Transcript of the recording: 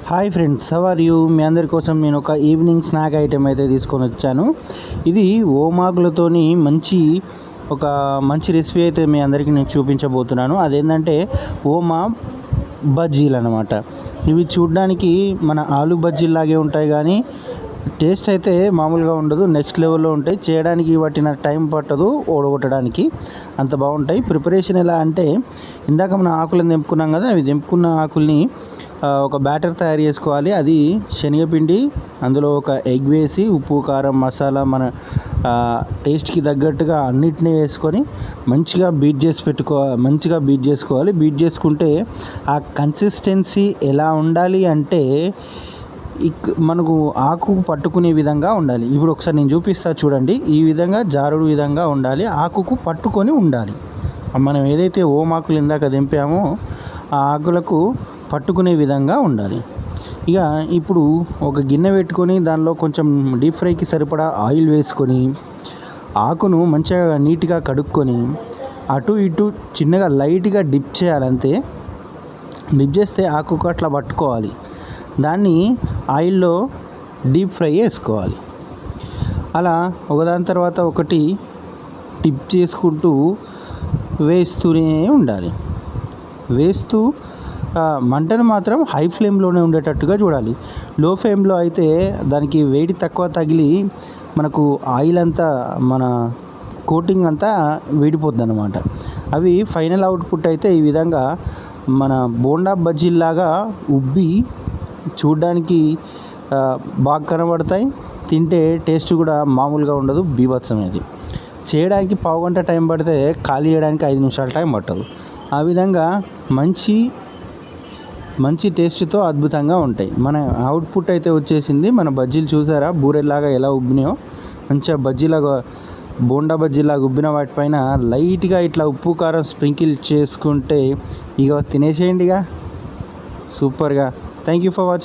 Hi friends, how are you? మీ అందరి కోసం నేను ఒక ఈవినింగ్ స్నాక్ ఐటెం అయితే తీసుకొని వచ్చాను. ఇది ఓమాకులతోని మంచి రెసిపీ అయితే మీ అందరికీ నేను చూపించబోతున్నాను. అదేంటంటే ఓమా బజ్జీలు అనమాట. ఇవి చూడడానికి మన ఆలు బజ్జీలాగే ఉంటాయి, కానీ టేస్ట్ అయితే మామూలుగా ఉండదు, నెక్స్ట్ లెవెల్లో ఉంటాయి. చేయడానికి పట్టిన టైం పట్టదు, ఓడగొట్టడానికి అంత బాగుంటాయి. ప్రిపరేషన్ ఎలా అంటే, ఇందాక మన ఆకులను తెంపుకున్నాం కదా, అవి తెంపుకున్న ఆకుల్ని ఒక బ్యాటర్ తయారు చేసుకోవాలి. అది శనగపిండి, అందులో ఒక ఎగ్ వేసి ఉప్పు కారం మసాలా మన టేస్ట్కి తగ్గట్టుగా అన్నిటినీ వేసుకొని మంచిగా బీట్ చేసుకోవాలి. బీట్ చేసుకుంటే ఆ కన్సిస్టెన్సీ ఎలా ఉండాలి అంటే మనకు ఆకు పట్టుకునే విధంగా ఉండాలి. ఇప్పుడు ఒకసారి నేను చూపిస్తా చూడండి. ఈ విధంగా జారుడు విధంగా ఉండాలి, ఆకుకు పట్టుకొని ఉండాలి. మనం ఏదైతే ఓమాకులు ఇందాక తెంపామో ఆ ఆకులకు పట్టుకునే విధంగా ఉండాలి. ఇక ఇప్పుడు ఒక గిన్నె పెట్టుకొని దానిలో కొంచెం డీప్ ఫ్రైకి సరిపడా ఆయిల్ వేసుకొని ఆకును మంచిగా నీట్గా కడుక్కొని అటు ఇటు చిన్నగా లైట్గా డిప్ చేయాలంతే. డిప్ చేస్తే ఆకుకు అట్లా పట్టుకోవాలి. దాన్ని ఆయిల్లో డీప్ ఫ్రై చేసుకోవాలి. అలా ఒకదాని తర్వాత ఒకటి డిప్ చేసుకుంటూ వేస్తూనే ఉండాలి. వేస్తూ మంటను మాత్రం హై ఫ్లేమ్లోనే ఉండేటట్టుగా చూడాలి. లో ఫ్లేమ్లో అయితే దానికి వేడి తక్కువ తగిలి మనకు ఆయిల్ అంతా మన కోటింగ్ అంతా వేడిపోద్ది అన్నమాట. అవి ఫైనల్ అవుట్పుట్ అయితే ఈ విధంగా మన బోండా బజ్జీల్లాగా ఉబ్బి చూడ్డానికి బాగా కనబడతాయి. తింటే టేస్ట్ కూడా మామూలుగా ఉండదు, బీభత్సమైనది. చేయడానికి పావుగంట టైం పడితే ఖాళీ చేయడానికి 5 నిమిషాల టైం పట్టదు. ఆ విధంగా మంచి టేస్ట్తో అద్భుతంగా ఉంటాయి. మన అవుట్పుట్ అయితే వచ్చేసింది. మన బజ్జీలు చూసారా బూరెల్లాగా ఎలా ఉబ్బినాయో, మంచిగా బజ్జీలాగా బోండా బజ్జీలాగా ఉబ్బిన వాటిపైన లైట్గా ఇట్లా ఉప్పు కారం స్ప్రింకిల్ చేసుకుంటే ఇక తినేసేయండి. ఇక సూపర్గా. Thank you for watching.